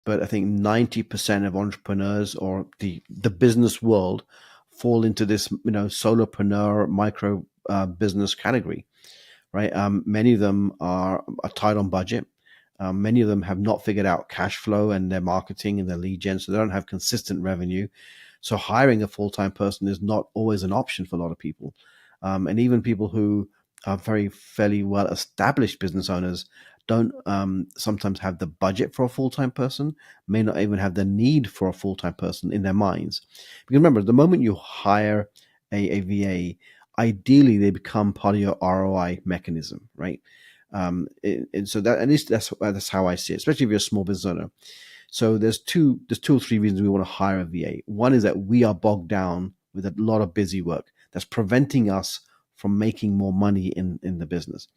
but I think 90% of entrepreneurs or the business world fall into this, solopreneur micro business category, right? Many of them are tight on budget. Many of them have not figured out cash flow and their marketing and their lead gen, so they don't have consistent revenue. So hiring a full-time person is not always an option for a lot of people. And even people who are fairly well established business owners don't sometimes have the budget for a full-time person, may not even have the need for a full-time person in their minds. Because remember, the moment you hire a VA, ideally they become part of your ROI mechanism, right? And so that, at least that's how I see it, especially if you're a small business owner. So there's two or three reasons we want to hire a VA. One is that we are bogged down with a lot of busy work that's preventing us from making more money in the business.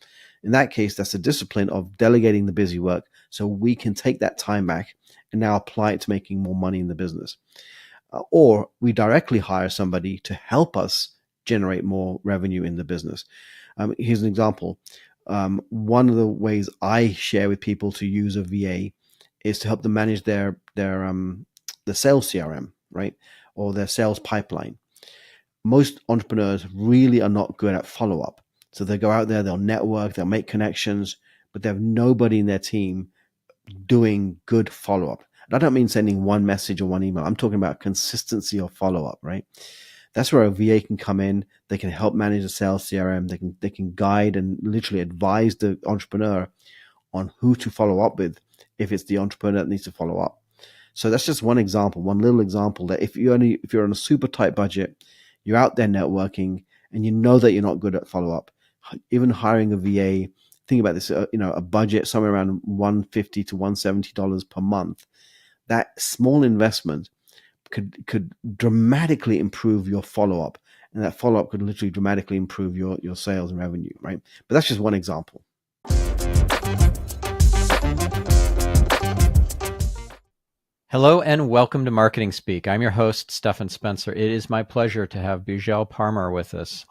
In that case, that's the discipline of delegating the busy work so we can take that time back and now apply it to making more money in the business. Or we directly hire somebody to help us generate more revenue in the business. Here's an example. One of the ways I share with people to use a VA is to help them manage their the sales CRM, right, or their sales pipeline. Most entrepreneurs really are not good at follow up, so they go out there, they'll network, they'll make connections, but they have nobody in their team doing good follow up. I don't mean sending one message or one email. I'm talking about consistency of follow up, right? That's where a VA can come in. They can help manage the sales CRM. They can guide and literally advise the entrepreneur on who to follow up with if it's the entrepreneur that needs to follow up. So that's just one example, one little example that if you're on a super tight budget, you're out there networking, and you know that you're not good at follow up, even hiring a VA. Think about this, a budget somewhere around $150 to $170 per month. That small investment could dramatically improve your follow-up, and that follow-up could literally dramatically improve your sales and revenue, right? But that's just one example. Hello and welcome to Marketing Speak. I'm your host, Stephan Spencer. It is my pleasure to have Beejel Parmar with us.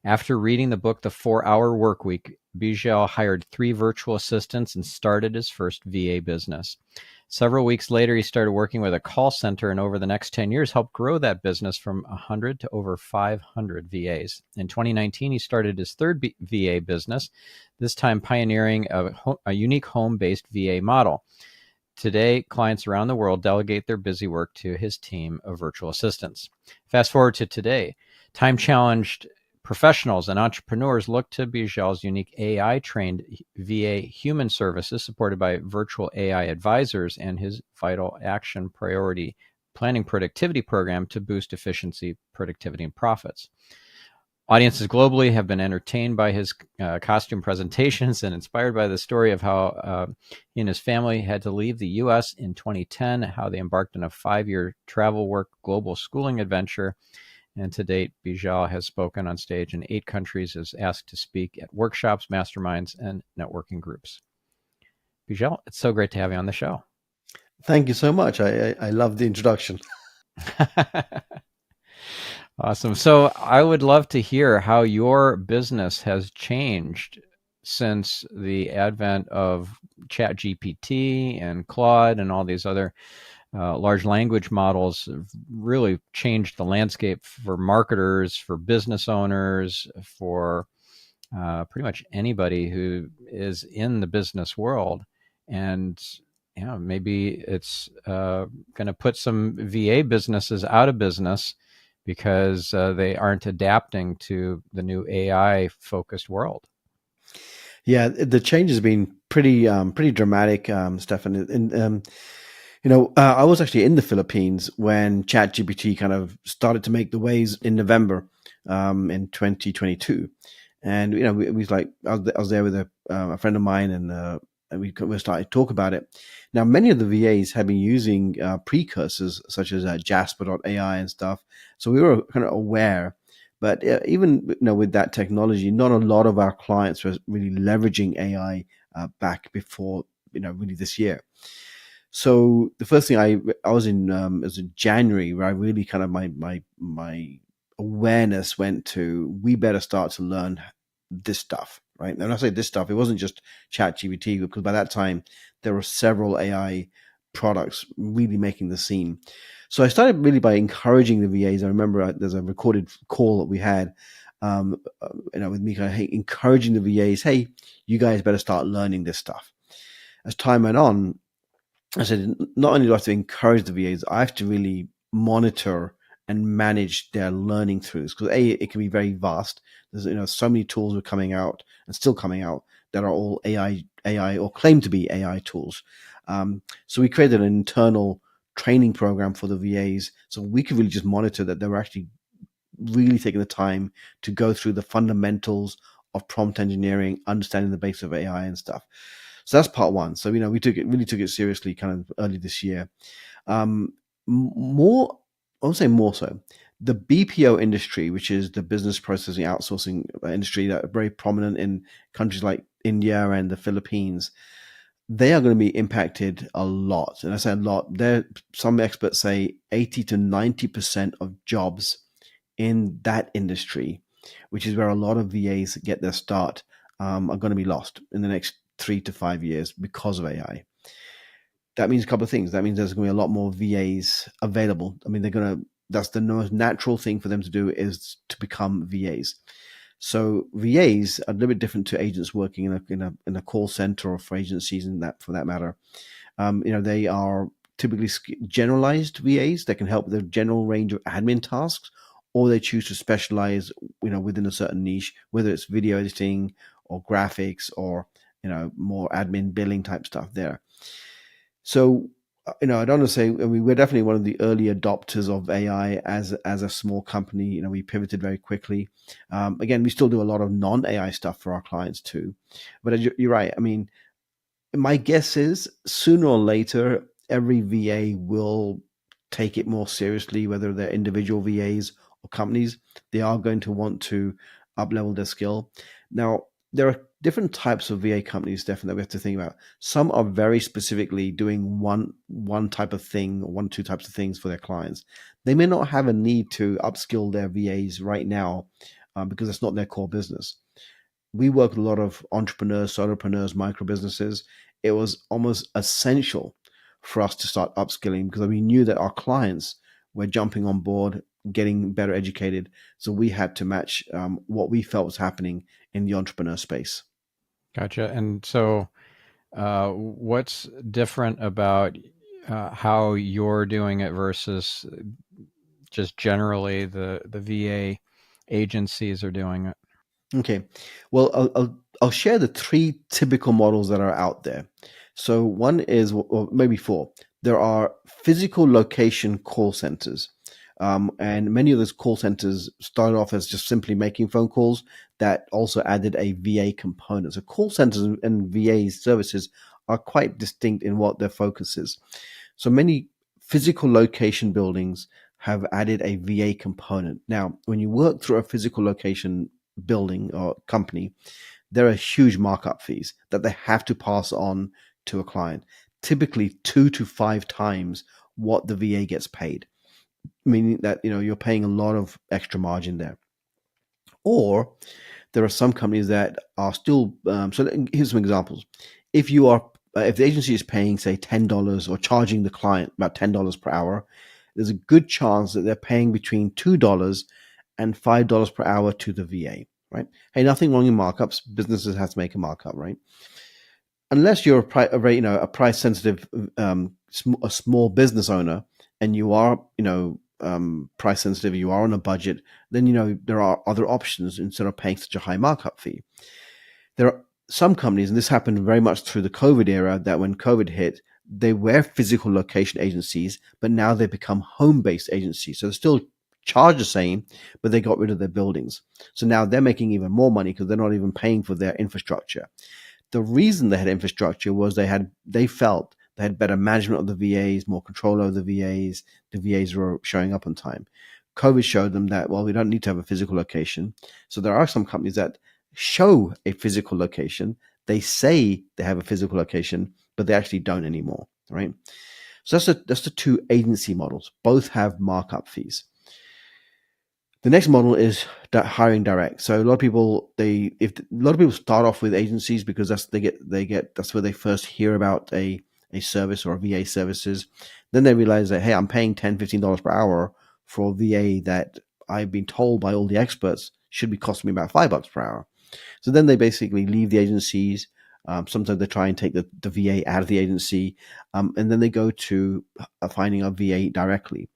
After reading the book, The 4-Hour Workweek, Beejel hired 3 virtual assistants and started his first VA business. Several weeks later, he started working with a call center, and over the next 10 years helped grow that business from 100 to over 500 VAs. In 2019, he started his third VA business, this time pioneering a unique home-based VA model. Today, clients around the world delegate their busy work to his team of virtual assistants. Fast forward to today, time-challenged professionals and entrepreneurs look to Beejel's unique AI-trained VA human services supported by virtual AI advisors and his Vital Action Priority Planning Productivity Program to boost efficiency, productivity, and profits. Audiences globally have been entertained by his costume presentations and inspired by the story of how he and his family had to leave the U.S. in 2010, how they embarked on a 5-year travel work global schooling adventure. And to date, Beejel has spoken on stage in 8 countries, is asked to speak at workshops, masterminds, and networking groups. Beejel, it's so great to have you on the show. Thank you so much. I love the introduction. Awesome. So I would love to hear how your business has changed since the advent of Chat GPT and Claude and all these other large language models have really changed the landscape for marketers, for business owners, for pretty much anybody who is in the business world. And maybe it's going to put some VA businesses out of business because they aren't adapting to the new AI-focused world. Yeah, the change has been pretty dramatic, Stephan. And I was actually in the Philippines when Chat GPT kind of started to make the waves in November in 2022, and we was like I was there with a friend of mine, and we started to talk about it. Now, many of the VAs have been using precursors such as Jasper.ai and stuff, so we were kind of aware. But even with that technology, not a lot of our clients were really leveraging AI back before really this year. So the first thing I was in was in January, where I really kind of my awareness went to, we better start to learn this stuff, right? And when I say this stuff, it wasn't just Chat GPT, because by that time there were several AI products really making the scene. So I started really by encouraging the VAs. I remember there's a recorded call that we had, with Mika, hey, encouraging the VAs, hey, you guys better start learning this stuff. As time went on, I said, not only do I have to encourage the VAs, I have to really monitor and manage their learning through this, because it can be very vast. There's so many tools are coming out and still coming out that are all AI or claim to be AI tools. So we created an internal training program for the VAs, so we could really just monitor that they were actually really taking the time to go through the fundamentals of prompt engineering, understanding the base of AI and stuff. So that's part one. So we really took it seriously kind of early this year. More, I would say more so, the BPO industry, which is the business processing outsourcing industry, that are very prominent in countries like India and the Philippines, they are going to be impacted a lot. And I say a lot. Some experts say 80 to 90% of jobs in that industry, which is where a lot of VAs get their start, are going to be lost in the next 3 to 5 years because of AI. That means a couple of things. That means there's going to be a lot more VAs available. I mean, that's the most natural thing for them to do, is to become VAs. So VAs are a little bit different to agents working in a call center, or for agencies, and that, for that matter. They are typically generalized VAs that can help with a general range of admin tasks, or they choose to specialize, within a certain niche, whether it's video editing or graphics, or more admin billing type stuff there. So, I don't want to say, we're definitely one of the early adopters of AI as a small company. We pivoted very quickly. Again, we still do a lot of non-AI stuff for our clients too. But you're right. I mean, my guess is sooner or later, every VA will take it more seriously, whether they're individual VAs or companies. They are going to want to up-level their skill. Now, there are different types of VA companies, Stephan, that we have to think about. Some are very specifically doing one type of thing, or one or two types of things for their clients. They may not have a need to upskill their VAs right now, because it's not their core business. We work with a lot of entrepreneurs, solopreneurs, micro businesses. It was almost essential for us to start upskilling, because we knew that our clients were jumping on board, getting better educated. So we had to match what we felt was happening in the entrepreneur space. Gotcha. And so, what's different about how you're doing it versus just generally the VA agencies are doing it? Okay, well, I'll share the three typical models that are out there. So one is, or maybe four. There are physical location call centers, and many of those call centers started off as just simply making phone calls that also added a VA component. So call centers and VA services are quite distinct in what their focus is. So many physical location buildings have added a VA component. Now, when you work through a physical location building or company, there are huge markup fees that they have to pass on to a client, typically 2 to 5 times what the VA gets paid, meaning that you're paying a lot of extra margin there. Or there are some companies that are still. So here's some examples. If the agency is paying, say, $10, or charging the client about $10 per hour, there's a good chance that they're paying between $2 and $5 per hour to the VA. Right? Hey, nothing wrong in markups. Businesses have to make a markup, right? Unless you're a price sensitive, a small business owner, and you are price sensitive, you are on a budget, then there are other options instead of paying such a high markup fee. There are some companies, and this happened very much through the COVID era, that when COVID hit, they were physical location agencies, but now they become home-based agencies. So they still charge the same, but they got rid of their buildings. So now they're making even more money because they're not even paying for their infrastructure. The reason they had infrastructure was they felt they had better management of the VAs, more control over the VAs. The VAs were showing up on time. COVID showed them that, well, we don't need to have a physical location. So there are some companies that show a physical location. They say they have a physical location, but they actually don't anymore, right? So that's the two agency models. Both have markup fees. The next model is hiring direct. So a lot of people start off with agencies because that's where they first hear about a a service or a VA services. Then they realize that, hey, I'm paying $10, $15 per hour for a VA that I've been told by all the experts should be costing me about $5 per hour. So then they basically leave the agencies. Sometimes they try and take the VA out of the agency, and then they go to finding a VA directly.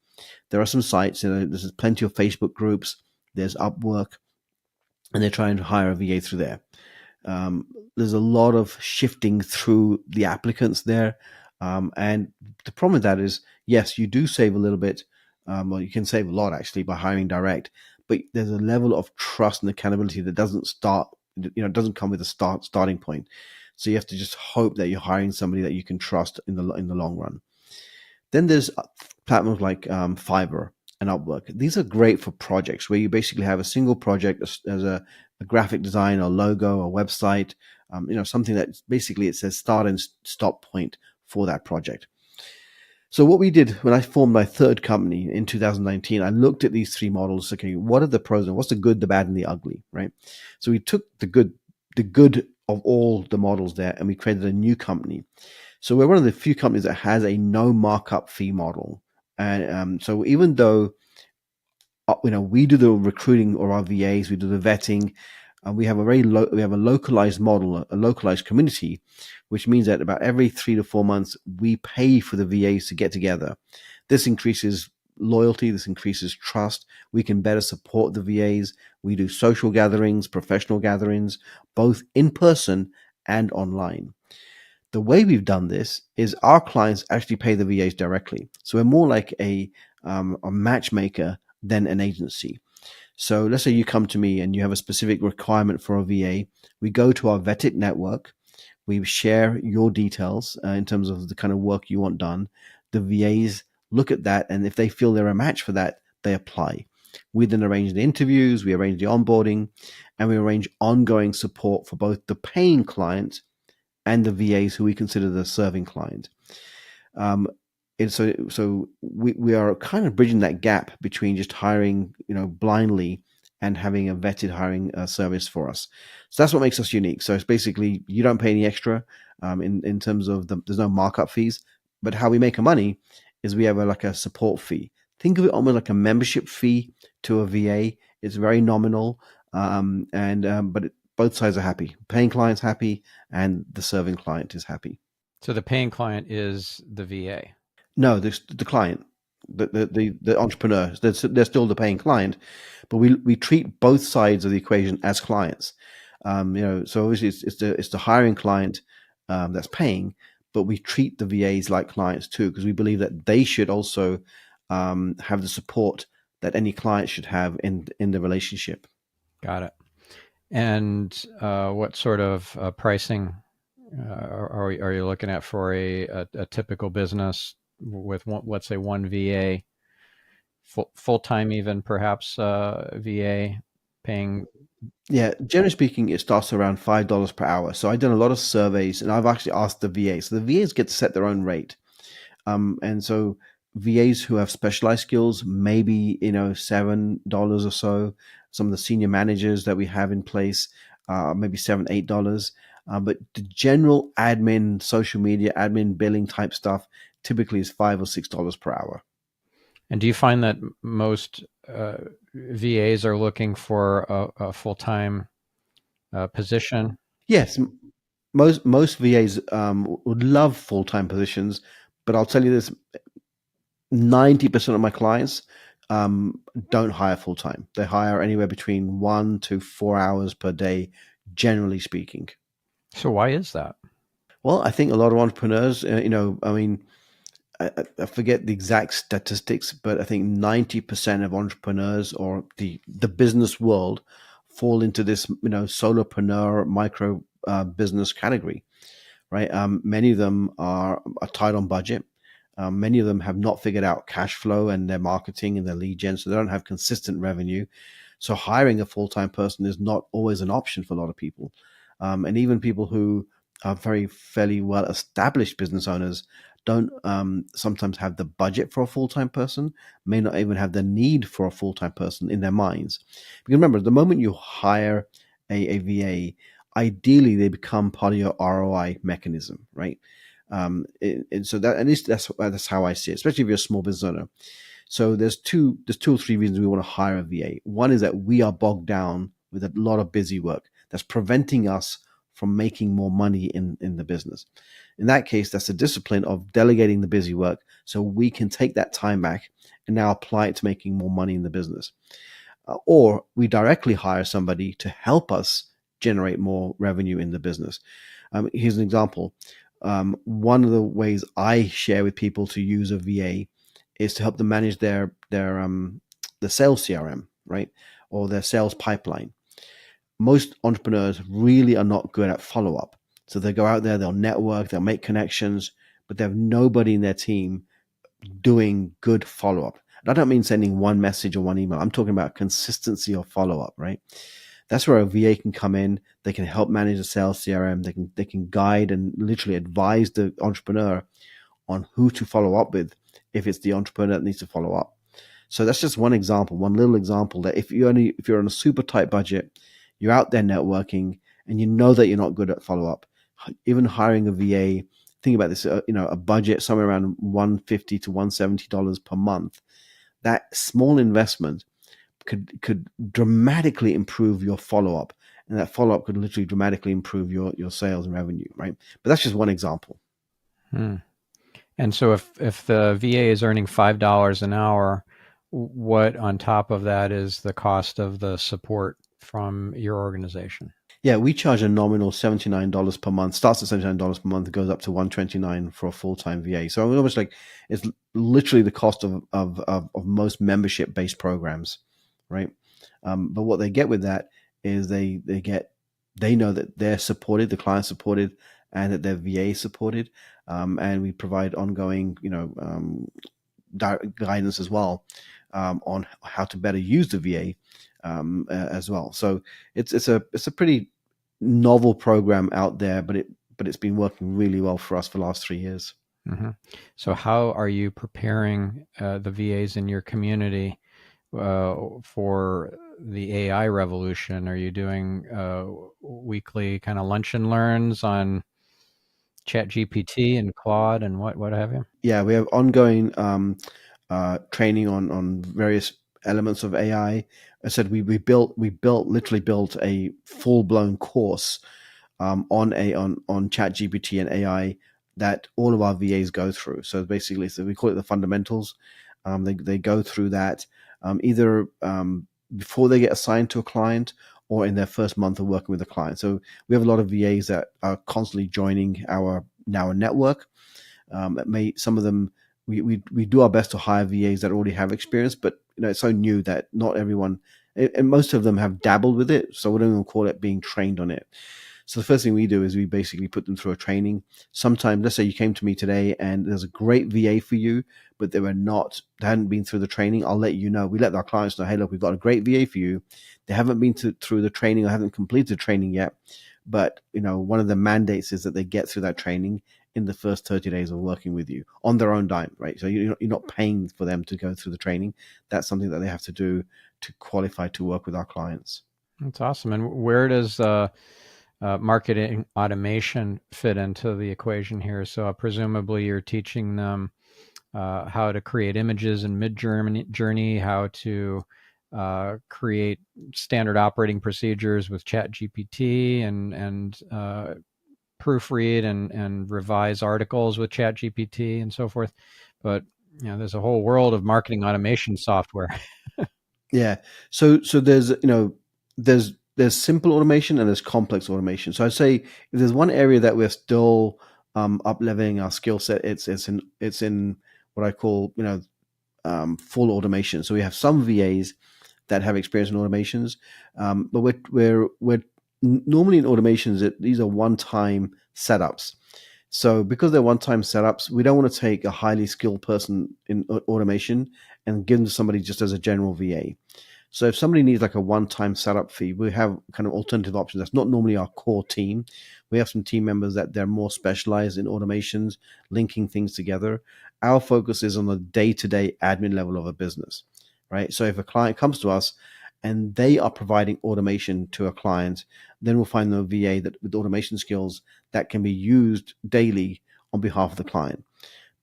There are some sites, there's plenty of Facebook groups, there's Upwork, and they're trying to hire a VA through there. There's a lot of shifting through the applicants there. And the problem with that is, yes, you do save a little bit. Well, you can save a lot actually by hiring direct, but there's a level of trust and accountability that doesn't come with a starting point. So you have to just hope that you're hiring somebody that you can trust in the long run. Then there's platforms like Fiverr and Upwork. These are great for projects where you basically have a single project as a graphic design or logo or website, something that basically it says start and stop point for that project. So what we did when I formed my third company in 2019, I looked at these three models. Okay, what are the pros and what's the good, the bad, and the ugly, right? So we took the good of all the models there, and we created a new company. So we're one of the few companies that has a no markup fee model. And so even though we do the recruiting or our VAs, we do the vetting, we have a localized model, a localized community, which means that about every 3 to 4 months we pay for the VAs to get together. This increases loyalty, this increases trust. We can better support the VAs. We do social gatherings, professional gatherings, both in person and online. The way we've done this is our clients actually pay the VAs directly. So we're more like a matchmaker than an agency. So let's say you come to me and you have a specific requirement for a VA. We go to our vetted network. We share your details in terms of the kind of work you want done. The VAs look at that, and if they feel they're a match for that, they apply. We then arrange the interviews, we arrange the onboarding, and we arrange ongoing support for both the paying client and the VAs who we consider the serving client. And so we are kind of bridging that gap between just hiring, blindly and having a vetted hiring service for us. So that's what makes us unique. So it's basically you don't pay any extra in terms of there's no markup fees, but how we make our money is we have like a support fee. Think of it almost like a membership fee to a VA. It's very nominal, but both sides are happy. Paying client's happy, and the serving client is happy. So the paying client is the VA. No, the client, the entrepreneur, they're still the paying client, but we treat both sides of the equation as clients. So obviously it's the hiring client that's paying, but we treat the VAs like clients too, because we believe that they should also have the support that any client should have in the relationship. Got it. And what sort of pricing are you looking at for a typical business with let's say one VA, full time even perhaps VA paying? Yeah, generally speaking, it starts around $5 per hour. So I've done a lot of surveys, and I've actually asked the VA. So the VAs get to set their own rate, and so VAs who have specialized skills, maybe $7 or so. Some of the senior managers that we have in place, maybe $7, $8. But the general admin, social media, admin billing type stuff typically is $5 or $6 per hour. And do you find that most VAs are looking for a full-time position? Yes, most VAs would love full-time positions, but I'll tell you this: 90% of my clients don't hire full-time. They hire anywhere between 1 to 4 hours per day, generally speaking. So why is that? Well, I think a lot of entrepreneurs, I forget the exact statistics, but I think 90% of entrepreneurs or the business world fall into this, solopreneur micro business category, right? Many of them are tight on budget. Many of them have not figured out cash flow and their marketing and their lead gen, so they don't have consistent revenue. So hiring a full-time person is not always an option for a lot of people. And even people who are fairly well established business owners don't sometimes have the budget for a full-time person, may not even have the need for a full-time person in their minds. Because remember, the moment you hire a VA, ideally they become part of your ROI mechanism, right? So that, at least that's how I see it, especially if you're a small business owner. So there's two or three reasons we want to hire a VA. One is that we are bogged down with a lot of busy work that's preventing us from making more money in the business. In that case, that's the discipline of delegating the busy work so we can take that time back and now apply it to making more money in the business. Or we directly hire somebody to help us generate more revenue in the business. Here's an example. One of the ways I share with people to use a VA is to help them manage the sales CRM, right, or their sales pipeline. Most entrepreneurs really are not good at follow up. So they go out there, they'll network, they'll make connections, but they have nobody in their team doing good follow up. I don't mean sending one message or one email. I'm talking about consistency of follow up, right? That's where a VA can come in. They can help manage the sales CRM. They can guide and literally advise the entrepreneur on who to follow up with if it's the entrepreneur that needs to follow up. So that's just one example, one little example that if you're on a super tight budget, you're out there networking, and you know that you're not good at follow up, even hiring a VA. Think about this, a budget somewhere around $150 to $170 per month. That small investment could dramatically improve your follow up, and that follow up could literally dramatically improve your sales and revenue, right? But that's just one example. And so if the VA is earning $5 an hour, what on top of that is the cost of the support from your organization? Yeah, we charge a nominal $79 per month. Starts at $79 per month, goes up to $129 for a full-time VA. So almost like it's literally the cost of most membership-based programs, right? But what they get with that is they know that they're supported, the client's supported, and that their VA is supported, and we provide ongoing, guidance as well on how to better use the VA as well. So it's a pretty novel program out there, but it's been working really well for us for the last 3 years. Mm-hmm. So how are you preparing the VAs in your community for the AI revolution? Are you doing weekly kind of lunch and learns on Chat GPT and Claude and what have you? Yeah, we have ongoing training on various elements of AI. I said we literally built a full blown course on Chat GPT and AI that all of our VAs go through. So basically, we call it the fundamentals. They go through that either before they get assigned to a client or in their first month of working with a client. So we have a lot of VAs that are constantly joining our network. Some of them we do our best to hire VAs that already have experience, but it's so new that not everyone, and most of them have dabbled with it, so we don't even call it being trained on it. So the first thing we do is we basically put them through a training. Sometimes, let's say you came to me today and there's a great VA for you, but they hadn't been through the training. I'll let you know. We let our clients know, hey, look, we've got a great VA for you. They haven't been through the training or haven't completed the training yet. But one of the mandates is that they get through that training in the first 30 days of working with you on their own dime, right? So you're not paying for them to go through the training. That's something that they have to do to qualify to work with our clients. That's awesome. And where does marketing automation fit into the equation here? So presumably you're teaching them how to create images in mid-journey, how to create standard operating procedures with Chat GPT and proofread and revise articles with Chat GPT and so forth. But there's a whole world of marketing automation software. Yeah. So there's simple automation and there's complex automation. So I'd say if there's one area that we're still up leveling our skill set, it's in what I call full automation. So we have some VAs that have experience in automations, but we're normally in automations these are one-time setups. So because they're one-time setups, we don't want to take a highly skilled person in automation and give them to somebody just as a general VA. So if somebody needs like a one-time setup fee, we have kind of alternative options. That's not normally our core team. We have some team members that they're more specialized in automations, linking things together. Our focus is on the day-to-day admin level of a business, right? So if a client comes to us and they are providing automation to a client, then we'll find the VA that with automation skills that can be used daily on behalf of the client.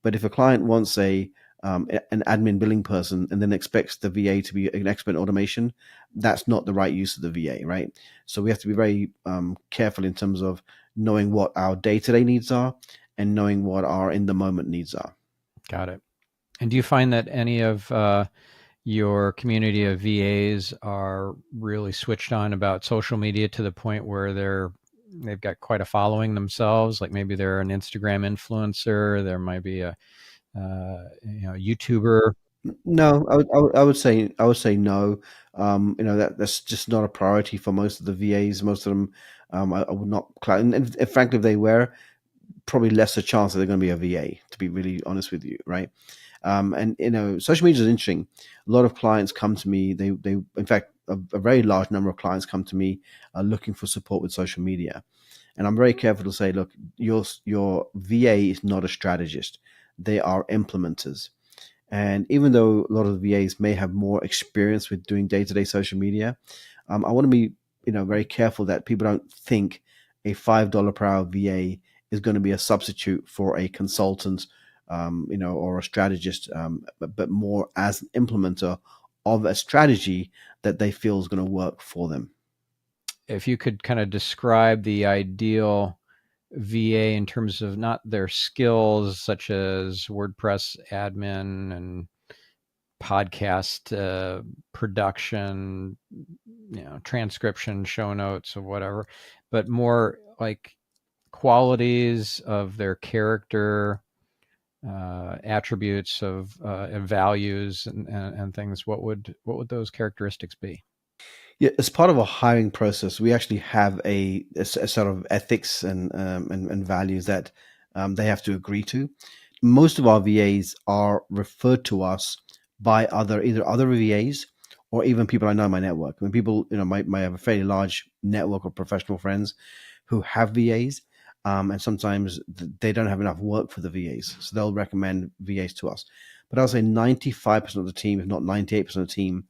But if a client wants an admin billing person and then expects the VA to be an expert in automation, that's not the right use of the VA, right? So we have to be very careful in terms of knowing what our day-to-day needs are and knowing what our in-the-moment needs are. Got it. And do you find that any of your community of VAs are really switched on about social media to the point where they've got quite a following themselves? Like maybe they're an Instagram influencer, there might be a YouTuber. No, I would say no. That's just not a priority for most of the VAs. Most of them, I would not. And frankly, if they were, probably lesser chance that they're going to be a VA. To be really honest with you, right? And social media is interesting. A lot of clients come to me. In fact, a very large number of clients come to me looking for support with social media, and I'm very careful to say, look, your VA is not a strategist; they are implementers. And even though a lot of the VAs may have more experience with doing day-to-day social media, I want to be, very careful that people don't think a $5 per hour VA is going to be a substitute for a consultant, or a strategist, but more as an implementer of a strategy that they feel is going to work for them. If you could kind of describe the ideal VA in terms of not their skills, such as WordPress admin and podcast production, transcription, show notes, or whatever, but more like qualities of their character, attributes of and values and things. What would those characteristics be? Yeah, as part of a hiring process, we actually have a sort of ethics and values that they have to agree to. Most of our VAs are referred to us by either other VAs or even people I know in my network. When people might have a fairly large network of professional friends who have VAs, and sometimes they don't have enough work for the VAs, so they'll recommend VAs to us. But I'll say 95% of the team, if not 98% of the team,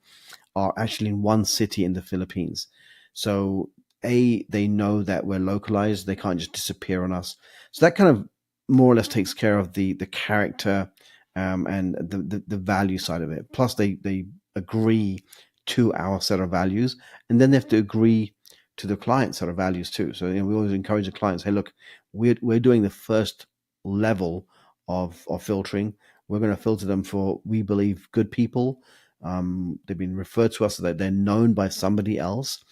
are actually in one city in the Philippines. So they know that we're localized. They can't just disappear on us. So that kind of more or less takes care of the character and the value side of it. Plus they agree to our set of values, and then they have to agree to the client set of values too. So we always encourage the clients, hey, look, we're doing the first level of filtering. We're going to filter them for, we believe, good people. They've been referred to us so that they're known by somebody else,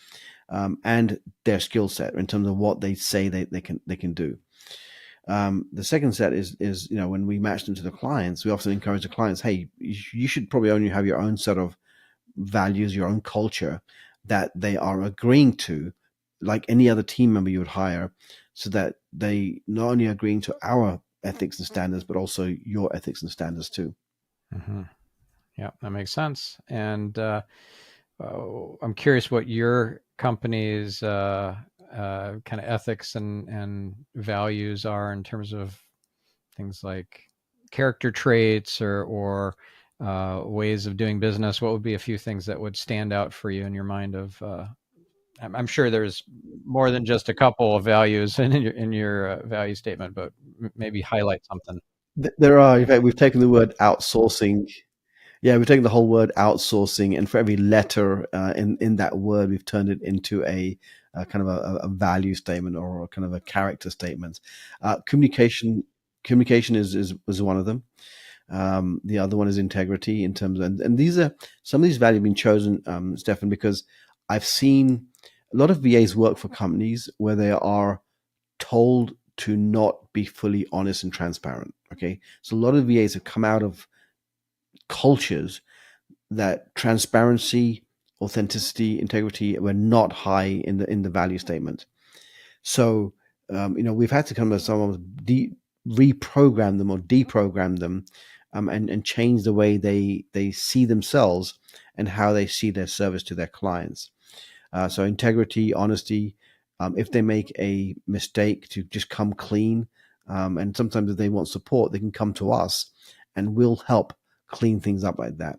and their skill set in terms of what they say they can do. The second set is when we match them to the clients, we often encourage the clients, hey, you should probably only have your own set of values, your own culture that they are agreeing to, like any other team member you would hire, so that they not only are agreeing to our ethics and standards, but also your ethics and standards too. Mm-hmm. Yeah, that makes sense. And I'm curious what your company's kind of ethics and values are in terms of things like character traits or ways of doing business. What would be a few things that would stand out for you in your mind of I'm sure there's more than just a couple of values in your value statement, but maybe highlight something. There are, in fact, we've taken the word outsourcing. Yeah, we've taken the whole word outsourcing, and for every letter in that word, we've turned it into a kind of a value statement or a kind of a character statement. Communication is one of them. The other one is integrity in terms of, and these are some of these values have been chosen, Stephan, because I've seen a lot of VAs work for companies where they are told to not be fully honest and transparent. Okay, so a lot of VAs have come out of cultures that transparency, authenticity, integrity were not high in the value statement. So we've had to come to someone reprogram them or deprogram them, and change the way they see themselves and how they see their service to their clients. So integrity, honesty. If they make a mistake, to just come clean. And sometimes if they want support, they can come to us, and we'll help clean things up like that.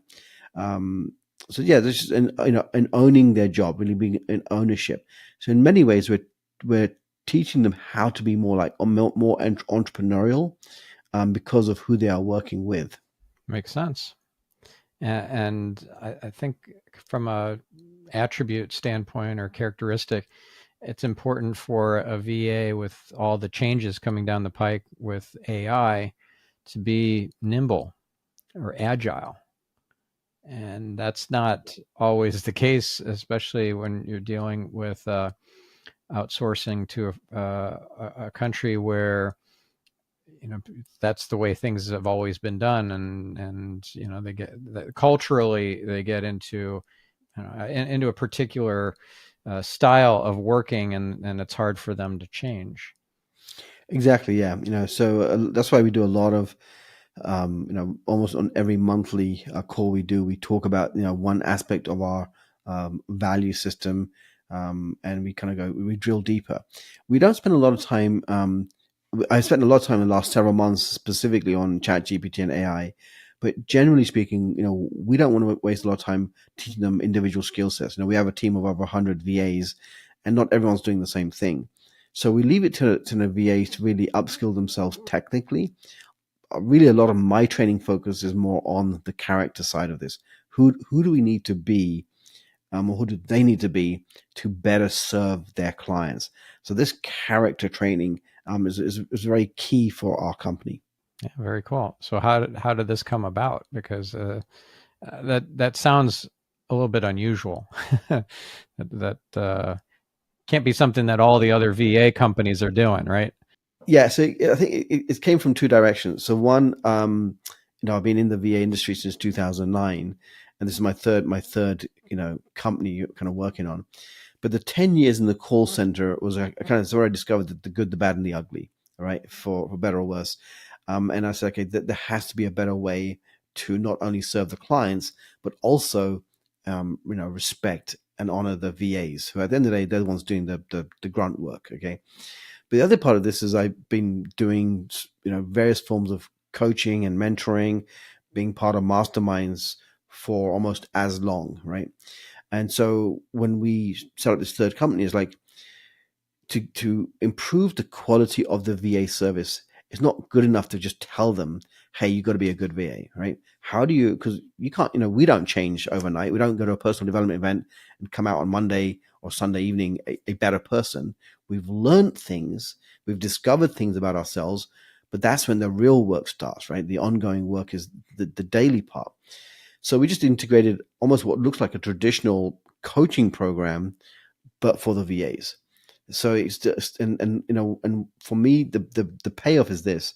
So yeah, this is an owning their job, really being in ownership. So in many ways, we're teaching them how to be more like more entrepreneurial, because of who they are working with. Makes sense. And I think from a attribute standpoint or characteristic, it's important for a VA with all the changes coming down the pike with AI to be nimble or agile. And that's not always the case, especially when you're dealing with outsourcing to a country where that's the way things have always been done, and they get culturally they get into into a particular style of working, and it's hard for them to change. Exactly, yeah. So that's why we do a lot of, almost on every monthly call we talk about, one aspect of our value system, and we kind of we drill deeper. We don't spend a lot of time. I spent a lot of time in the last several months specifically on Chat GPT and AI, but generally speaking, we don't want to waste a lot of time teaching them individual skill sets. We have a team of over 100 VAs, and not everyone's doing the same thing. So we leave it to the VAs to really upskill themselves technically. Really, a lot of my training focus is more on the character side of this. Who do we need to be, or who do they need to be to better serve their clients? So this character training is very key for our company. Yeah, very cool. So how did this come about? Because that sounds a little bit unusual. that can't be something that all the other VA companies are doing, right? Yeah, so I think it came from two directions. So one, I've been in the VA industry since 2009, and this is my third company kind of working on. But the 10 years in the call center was a kind of where I discovered the good, the bad, and the ugly, right? For better or worse. And I said, okay, there has to be a better way to not only serve the clients, but also, respect and honor the VAs, who at the end of the day, they're the ones doing the grunt work. Okay. But the other part of this is I've been doing, various forms of coaching and mentoring, being part of masterminds for almost as long, right? And so when we set up this third company, it's like to improve the quality of the VA service. It's not good enough to just tell them, hey, you got to be a good VA, right? How do you, because you can't, we don't change overnight. We don't go to a personal development event and come out on Monday or Sunday evening a better person. We've learned things, we've discovered things about ourselves, but that's when the real work starts, right? The ongoing work is the daily part. So we just integrated almost what looks like a traditional coaching program, but for the VAs. So it's just, and for me, the payoff is this.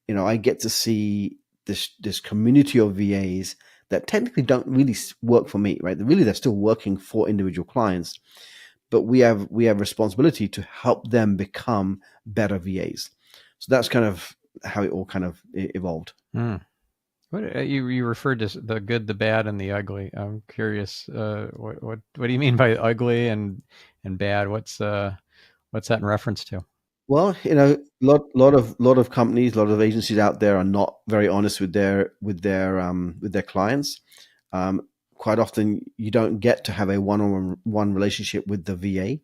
I get to see this community of VAs that technically don't really work for me, right? They're still working for individual clients, but we have responsibility to help them become better VAs. So that's kind of how it all kind of evolved. Mm. What you referred to the good, the bad, and the ugly. I'm curious. What do you mean by ugly and bad? What's that in reference to? Well, lot of companies, a lot of agencies out there are not very honest with their clients. Quite often, you don't get to have a one-on-one relationship with the VA,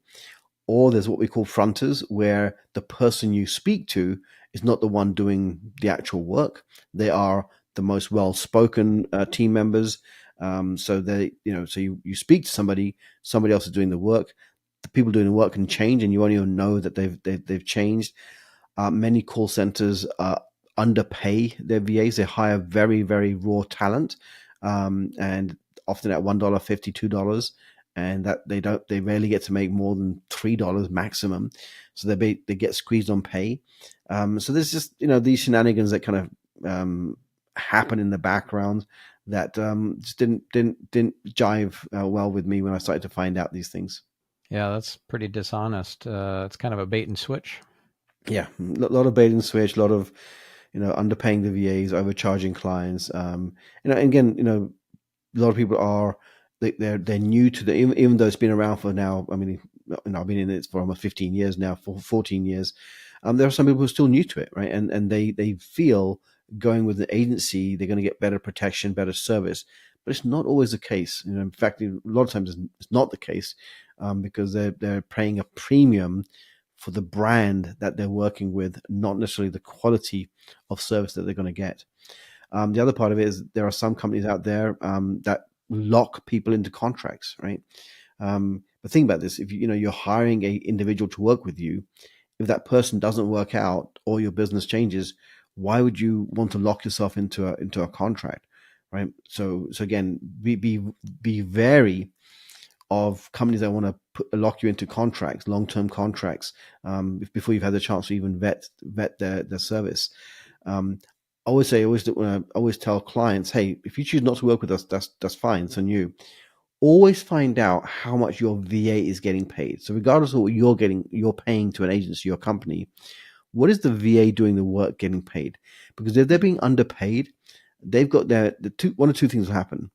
or there's what we call fronters, where the person you speak to is not the one doing the actual work. They are the most well-spoken team members. So so you speak to somebody else is doing the work. The people doing the work can change, and you only know that they've changed. Many call centers underpay their VAs. They hire very, very raw talent, and often at $1.50, $2, and that they rarely get to make more than $3 maximum. So they get squeezed on pay. So there's just these shenanigans that kind of happen in the background that just didn't jive well with me when I started to find out these things. Yeah, that's pretty dishonest. It's kind of a bait and switch. Yeah, a lot of bait and switch, a lot of underpaying the VAs, overcharging clients. Again, a lot of people are they're new to even though it's been around for now. I mean, I've been in it for almost 15 years now, for 14 years. There are some people who are still new to it, right? And they feel going with an agency they're going to get better protection, better service, but it's not always the case. In fact, a lot of times it's not the case, because they're paying a premium for the brand that they're working with, not necessarily the quality of service that they're going to get. The other part of it is there are some companies out there that lock people into contracts, right? But think about this: if you're hiring a individual to work with you, if that person doesn't work out or your business changes, why would you want to lock yourself into a contract, right? So again, be wary of companies that want to lock you into contracts, long term contracts, before you've had the chance to even vet their service. Um, I always say, always tell clients, hey, if you choose not to work with us, that's fine. It's on you. Always find out how much your VA is getting paid. So regardless of what you're paying to an agency or company, what is the VA doing the work getting paid? Because if they're being underpaid, they've got one or two things will happen.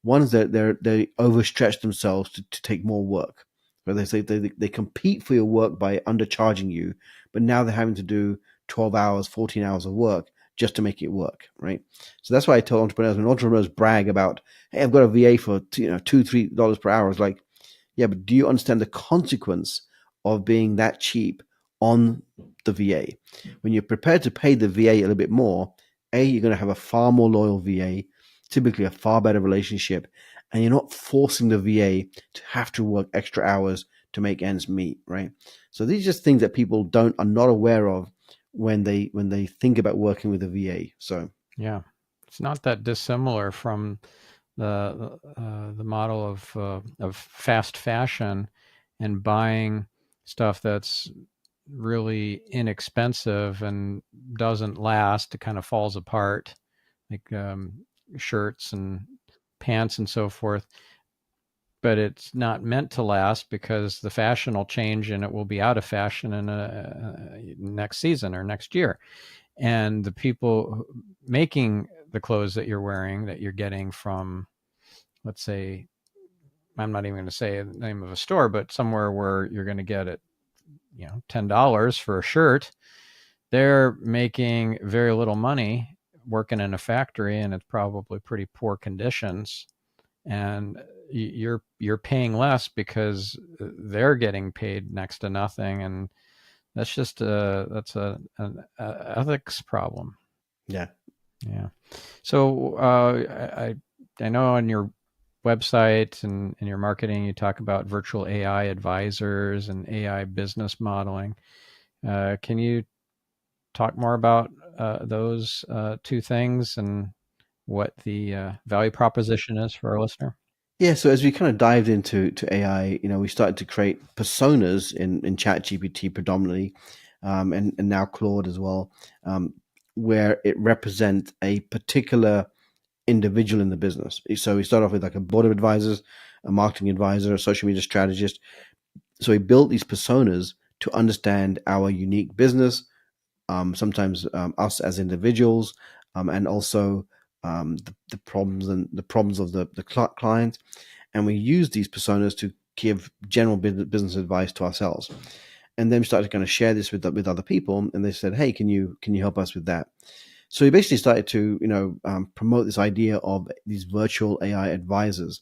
One is that they overstretch themselves to take more work. Where they say they compete for your work by undercharging you, but now they're having to do 12 hours, 14 hours of work just to make it work, right? So that's why I tell entrepreneurs, when entrepreneurs brag about, hey, I've got a VA for $2, $3 per hour. It's like, yeah, but do you understand the consequence of being that cheap on the VA? When you're prepared to pay the VA a little bit more, you're going to have a far more loyal VA, typically a far better relationship, and you're not forcing the VA to have to work extra hours to make ends meet, right? So these are just things that people are not aware of when they think about working with a VA. So Yeah, it's not that dissimilar from the model of fast fashion and buying stuff that's really inexpensive and doesn't last. It kind of falls apart, like shirts and pants and so forth. But it's not meant to last because the fashion will change and it will be out of fashion in next season or next year. And the people making the clothes that you're wearing, that you're getting from, let's say, I'm not even going to say the name of a store, but somewhere where you're going to get it, $10 for a shirt, they're making very little money working in a factory, and it's probably pretty poor conditions. And you're paying less because they're getting paid next to nothing, and that's just an ethics problem. yeah. Yeah. So I know on your website and in your marketing you talk about virtual AI advisors and AI business modeling. Can you talk more about those two things and what the value proposition is for our listener? Yeah, so as we kind of dived into AI, we started to create personas in Chat GPT predominantly, and now Claude as well, where it represents a particular individual in the business. So we start off with like a board of advisors, a marketing advisor, a social media strategist. So we built these personas to understand our unique business, sometimes us as individuals, and also the problems of the client, and we use these personas to give general business advice to ourselves. And then we started to kind of share this with other people, and they said, "Hey, can you help us with that?" So we basically started to promote this idea of these virtual AI advisors.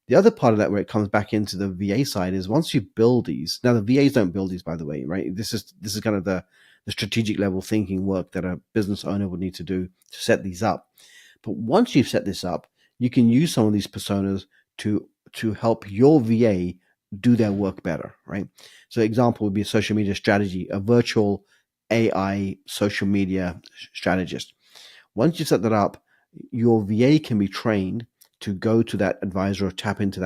The other part of that, where it comes back into the VA side, is once you build these. Now, the VAs don't build these, by the way, right? This is kind of the strategic level thinking work that a business owner would need to do to set these up. But once you've set this up, you can use some of these personas to help your VA do their work better, right? So, example would be a social media strategy, a virtual AI social media strategist. Once you set that up, your VA can be trained to go to that advisor or tap into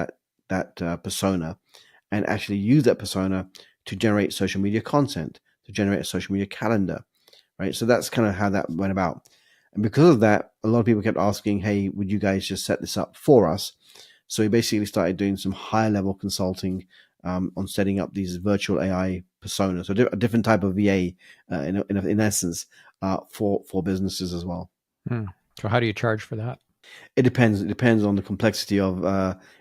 that persona and actually use that persona to generate social media content, to generate a social media calendar, right? So that's kind of how that went about. And because of that, a lot of people kept asking, hey, would you guys just set this up for us? So we basically started doing some high level consulting on setting up these virtual AI personas, so a different type of VA in essence for businesses as well. Hmm. So how do you charge for that? It depends. It depends on the complexity of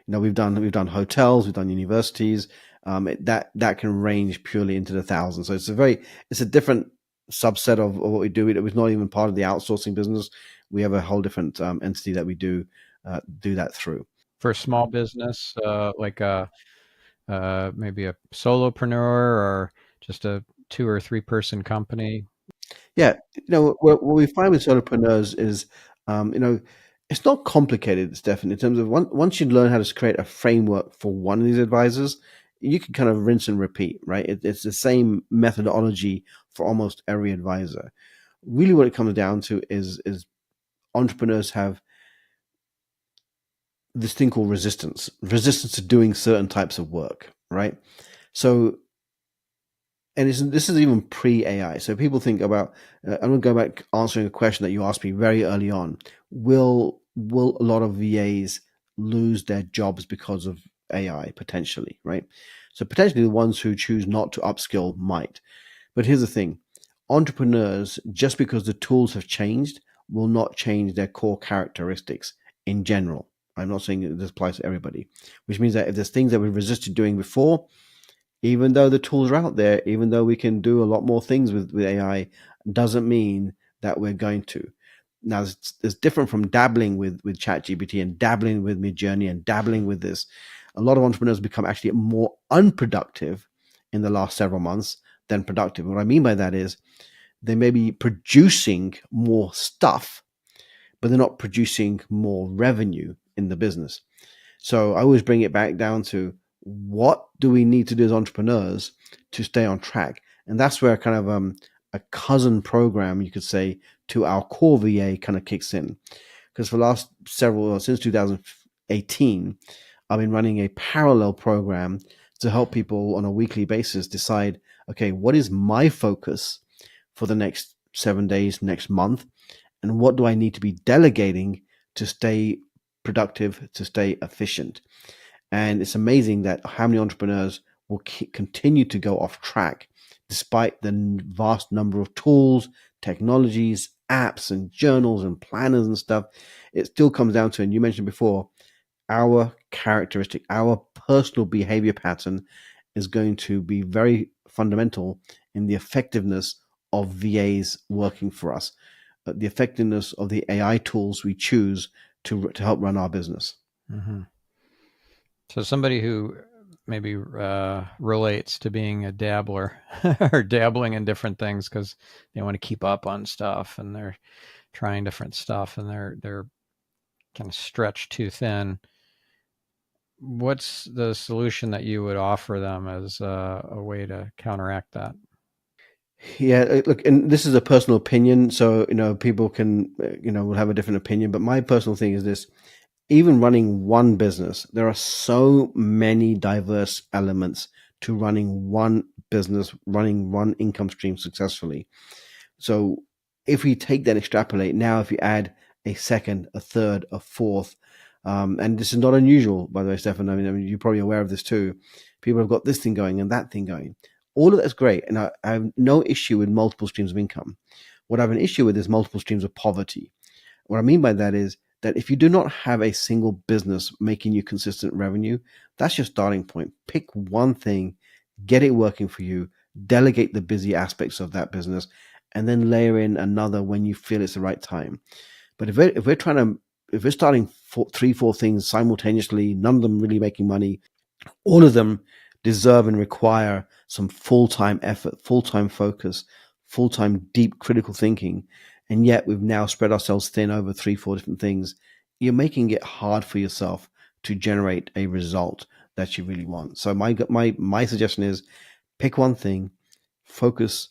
we've done hotels, we've done universities. That can range purely into the thousands. So it's a different subset of what we do. It was not even part of the outsourcing business. We have a whole different entity that we do that through. For a small business, like maybe a solopreneur or just a 2 or 3 person company. Yeah, what we find with solopreneurs is, um, you know, it's not complicated, Stefan, in terms of once you learn how to create a framework for one of these advisors, you can kind of rinse and repeat, right? It's the same methodology for almost every advisor. Really, what it comes down to is entrepreneurs have this thing called resistance to doing certain types of work, right? So, and this is even pre AI. So people think about. I'm going to go back answering a question that you asked me very early on. Will a lot of VAs lose their jobs because of AI potentially? Right. So potentially the ones who choose not to upskill might. But here's the thing: entrepreneurs, just because the tools have changed, will not change their core characteristics in general. I'm not saying that this applies to everybody, which means that if there's things that we resisted doing before, even though the tools are out there, even though we can do a lot more things with AI, doesn't mean that we're going to. Now, it's different from dabbling with Chat GPT and dabbling with Midjourney and dabbling with this. A lot of entrepreneurs become actually more unproductive in the last several months than productive. What I mean by that is they may be producing more stuff, but they're not producing more revenue in the business. So I always bring it back down to what do we need to do as entrepreneurs to stay on track? And that's where kind of a cousin program, you could say, to our core VA kind of kicks in. Because for the last since 2018, I've been running a parallel program to help people on a weekly basis decide, okay, what is my focus for the next 7 days, next month? And what do I need to be delegating to stay productive, to stay efficient? And it's amazing that how many entrepreneurs will continue to go off track despite the vast number of tools, technologies, apps, and journals and planners and stuff. It still comes down to, and you mentioned before, our characteristic, our personal behavior pattern is going to be very fundamental in the effectiveness of VAs working for us, the effectiveness of the AI tools we choose to help run our business. Mm-hmm. So somebody who maybe relates to being a dabbler or dabbling in different things because they want to keep up on stuff and they're trying different stuff and they're kind of stretched too thin. What's the solution that you would offer them as a way to counteract that? Yeah, look, and this is a personal opinion, so people can will have a different opinion. But my personal thing is this: even running one business, there are so many diverse elements to running one business, running one income stream successfully. So if we take that, extrapolate now, if you add a second, a third, a fourth, and this is not unusual, by the way, Stefan. I mean, you're probably aware of this too. People have got this thing going and that thing going. All of that's great, and I have no issue with multiple streams of income. What I have an issue with is multiple streams of poverty. What I mean by that is that if you do not have a single business making you consistent revenue, that's your starting point. Pick one thing, get it working for you, delegate the busy aspects of that business, and then layer in another when you feel it's the right time. But if we're starting three, four things simultaneously, none of them really making money, all of them deserve and require some full-time effort, full-time focus, full-time deep critical thinking. And yet we've now spread ourselves thin over three, four different things. You're making it hard for yourself to generate a result that you really want. So my suggestion is pick one thing, focus,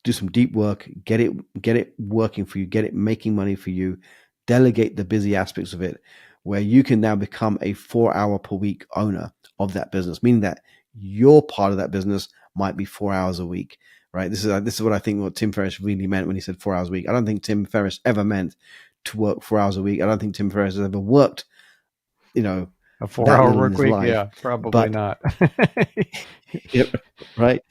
do some deep work, get it working for you, get it making money for you, delegate the busy aspects of it, where you can now become a 4 hour per week owner of that business, meaning that your part of that business might be 4 hours a week, right? This is what I think what Tim Ferriss really meant when he said 4 hours a week. I don't think Tim Ferriss ever meant to work 4 hours a week. I don't think Tim Ferriss has ever worked, A that 4 hour little in work his week? life. Yeah, probably But not. right,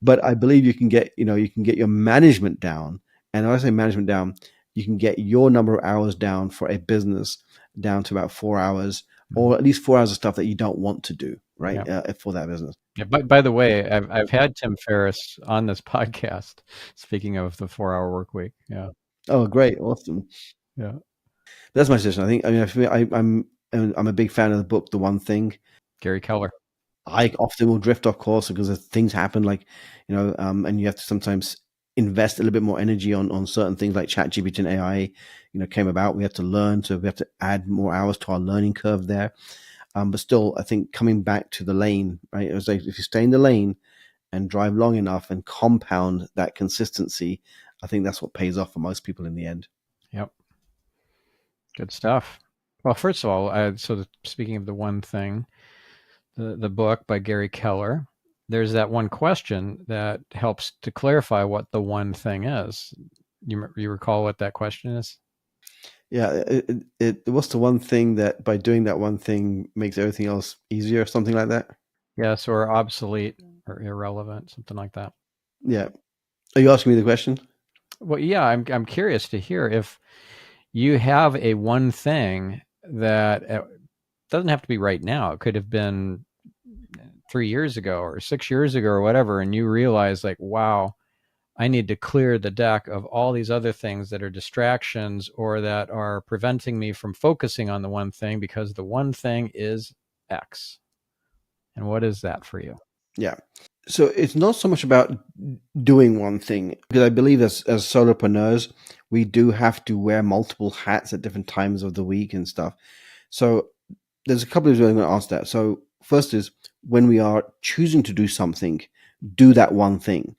but I believe you can get your management down. And when I say management down, you can get your number of hours down for a business down to about 4 hours, or at least 4 hours of stuff that you don't want to do, right? Yeah. For that business. Yeah, by the way, I've had Tim Ferriss on this podcast. Speaking of the 4 hour work week, yeah, Oh, great, awesome. yeah. That's my suggestion. I think. I mean, for me, I'm a big fan of the book, The One Thing. Gary Keller. I often will drift off course because things happen, like, and you have to sometimes invest a little bit more energy on certain things like Chat GPT and AI, came about. We had to learn, so we have to add more hours to our learning curve there. But still, I think coming back to the lane, right? It was like if you stay in the lane and drive long enough and compound that consistency, I think that's what pays off for most people in the end. Yep. Good stuff. Well, first of all, speaking of the one thing, the book by Gary Keller, there's that one question that helps to clarify what the one thing is. You recall what that question is? Yeah, what's the one thing that by doing that one thing makes everything else easier, something like that? Yes, or obsolete or irrelevant, something like that. Yeah. Are you asking me the question? Well, yeah, I'm curious to hear if you have a one thing that doesn't have to be right now. It could have been 3 years ago or 6 years ago or whatever, and you realize like, wow, I need to clear the deck of all these other things that are distractions or that are preventing me from focusing on the one thing because the one thing is X. And what is that for you? Yeah. So it's not so much about doing one thing, because I believe as solopreneurs, we do have to wear multiple hats at different times of the week and stuff. So there's a couple of ways I'm going to answer that. So first is when we are choosing to do something, do that one thing,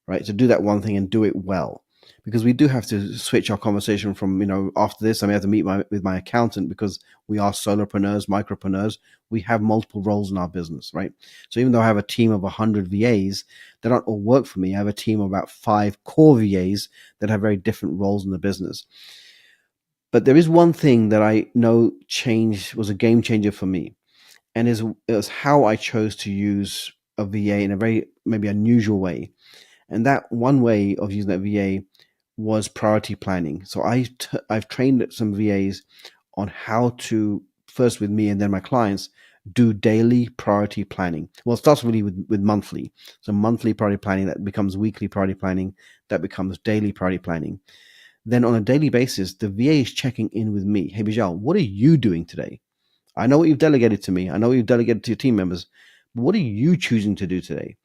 right? So do that one thing and do it well, because we do have to switch our conversation from, after this, I may have to meet with my accountant because we are solopreneurs, micropreneurs. We have multiple roles in our business, right? So even though I have a team of 100 VAs, they don't all work for me. I have a team of about 5 core VAs that have very different roles in the business. But there is one thing that I know was a game changer for me, and is how I chose to use a VA in a very maybe unusual way. And that one way of using that VA was priority planning. So I've trained some VAs on how to, first with me and then my clients, do daily priority planning. Well, it starts really with monthly. So monthly priority planning, that becomes weekly priority planning, that becomes daily priority planning. Then on a daily basis, the VA is checking in with me. Hey, Bijal, what are you doing today? I know what you've delegated to me. I know what you've delegated to your team members. But what are you choosing to do today?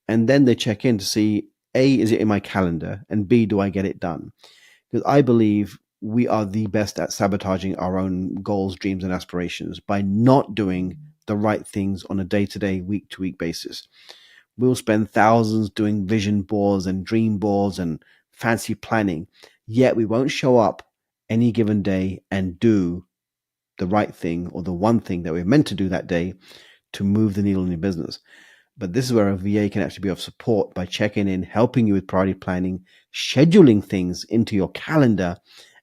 And then they check in to see, A, is it in my calendar? And B, do I get it done? Because I believe we are the best at sabotaging our own goals, dreams, and aspirations by not doing the right things on a day to day, week to week basis. We'll spend thousands doing vision boards and dream boards and fancy planning, yet we won't show up any given day and do the right thing or the one thing that we're meant to do that day to move the needle in your business. But this is where a VA can actually be of support by checking in, helping you with priority planning, scheduling things into your calendar,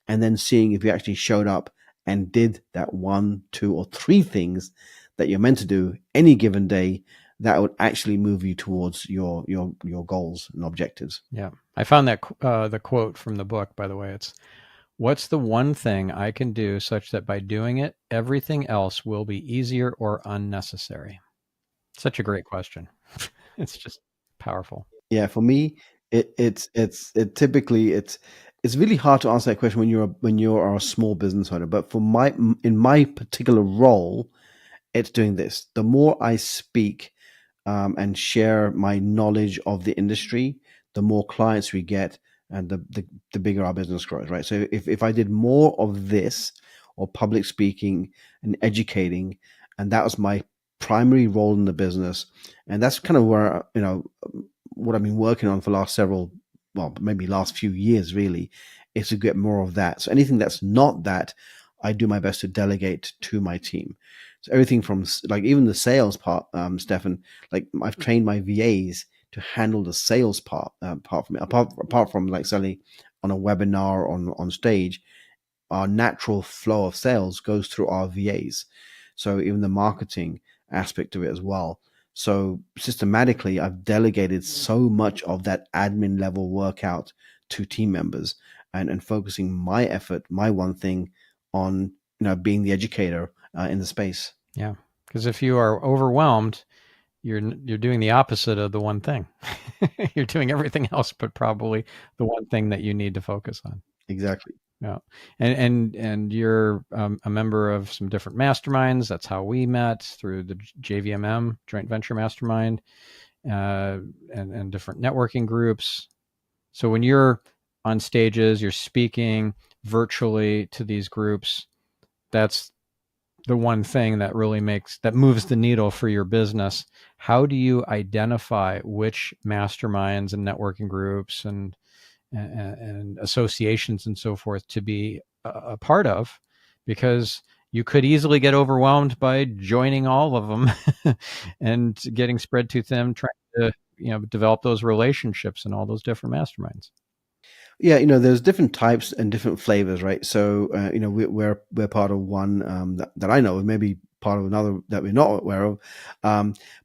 and then seeing if you actually showed up and did that one, two, or three things that you're meant to do any given day that would actually move you towards your goals and objectives. Yeah. I found that the quote from the book, by the way, it's what's the one thing I can do such that by doing it, everything else will be easier or unnecessary? Such a great question. It's just powerful. Yeah, for me, it typically it's really hard to answer that question when you're a small business owner. But for in my particular role, it's doing this. The more I speak and share my knowledge of the industry, the more clients we get, and the bigger our business grows. Right. So if I did more of this, or public speaking and educating, and that was my primary role in the business, and that's kind of where what I've been working on for last several, well, maybe last few years really, is to get more of that. So anything that's not that, I do my best to delegate to my team. So everything from like even the sales part, Stephan, like I've trained my VAs to handle the sales part from it. Apart from like selling on a webinar or on stage, our natural flow of sales goes through our VAs. So even the marketing aspect of it as well. So systematically, I've delegated so much of that admin level workout to team members, and focusing my effort, my one thing, on being the educator in the space. Yeah. Because if you are overwhelmed, you're doing the opposite of the one thing. You're doing everything else, but probably the one thing that you need to focus on. Exactly. Yeah, and you're a member of some different masterminds. That's how we met, through the JVMM, Joint Venture Mastermind, and different networking groups. So when you're on stages, you're speaking virtually to these groups. That's the one thing that really moves the needle for your business. How do you identify which masterminds and networking groups and associations and so forth to be a part of? Because you could easily get overwhelmed by joining all of them and getting spread too thin, trying to develop those relationships in all those different masterminds. Yeah, there's different types and different flavors, right? So, we're part of one that I know of, maybe part of another that we're not aware of.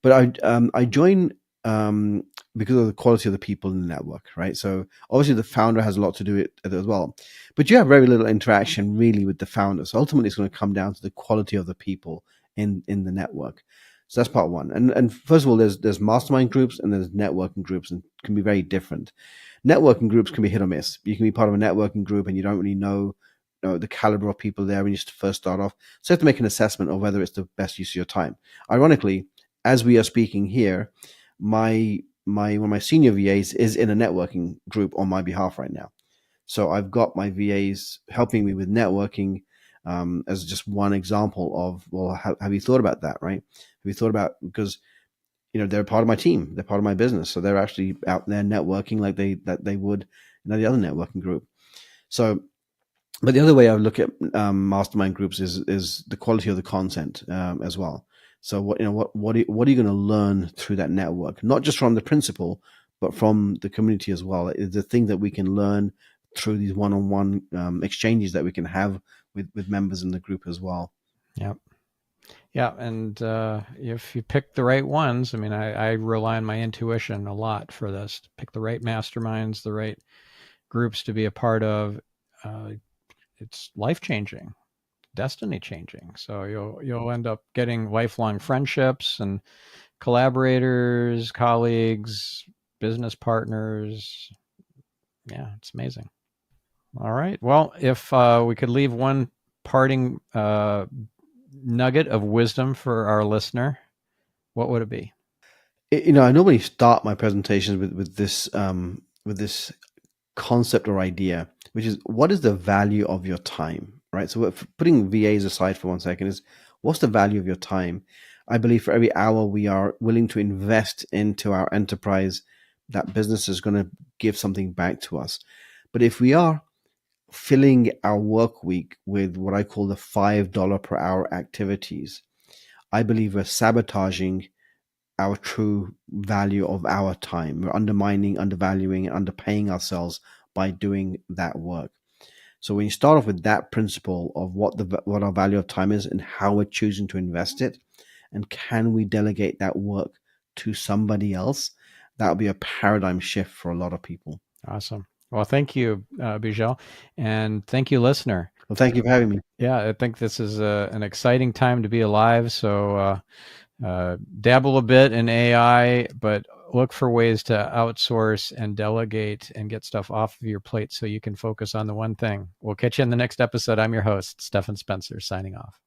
But I join um, because of the quality of the people in the network, right? So obviously the founder has a lot to do with it as well, but you have very little interaction really with the founder. So ultimately, it's going to come down to the quality of the people in the network. So that's part one. And first of all, there's mastermind groups and there's networking groups, and can be very different. Networking groups can be hit or miss. You can be part of a networking group and you don't really know the caliber of people there when you first start off. So you have to make an assessment of whether it's the best use of your time. Ironically, as we are speaking here, my one of my senior VAs is in a networking group on my behalf right now. So I've got my VAs helping me with networking, as just one example of, well, have you thought about that, right? Have you thought about, because they're part of my team, they're part of my business, so they're actually out there networking like they would in the other networking group. So, but the other way I look at mastermind groups is the quality of the content as well. So what are you going to learn through that network? Not just from the principal, but from the community as well. It's the thing that we can learn through these one-on-one exchanges that we can have with members in the group as well. Yeah. Yeah, and if you pick the right ones, I mean, I rely on my intuition a lot for this. To pick the right masterminds, the right groups to be a part of. It's life changing, destiny changing. So you'll end up getting lifelong friendships and collaborators, colleagues, business partners. Yeah, it's amazing. All right. Well, if we could leave one parting nugget of wisdom for our listener, what would it be? I normally start my presentations with this concept or idea, which is, what is the value of your time, right? So putting VAs aside for 1 second, is what's the value of your time? I believe for every hour we are willing to invest into our enterprise, that business is going to give something back to us. But if we are filling our work week with what I call the $5 per hour activities, I believe we're sabotaging our true value of our time. We're undermining, undervaluing, and underpaying ourselves by doing that work. So when you start off with that principle of what our value of time is and how we're choosing to invest it, and can we delegate that work to somebody else, that would be a paradigm shift for a lot of people. Awesome. Well, thank you, Beejel, and thank you, listener. Well, thank you for having me. Yeah, I think this is an exciting time to be alive. So dabble a bit in AI, but look for ways to outsource and delegate and get stuff off of your plate so you can focus on the one thing. We'll catch you in the next episode. I'm your host, Stephan Spencer, signing off.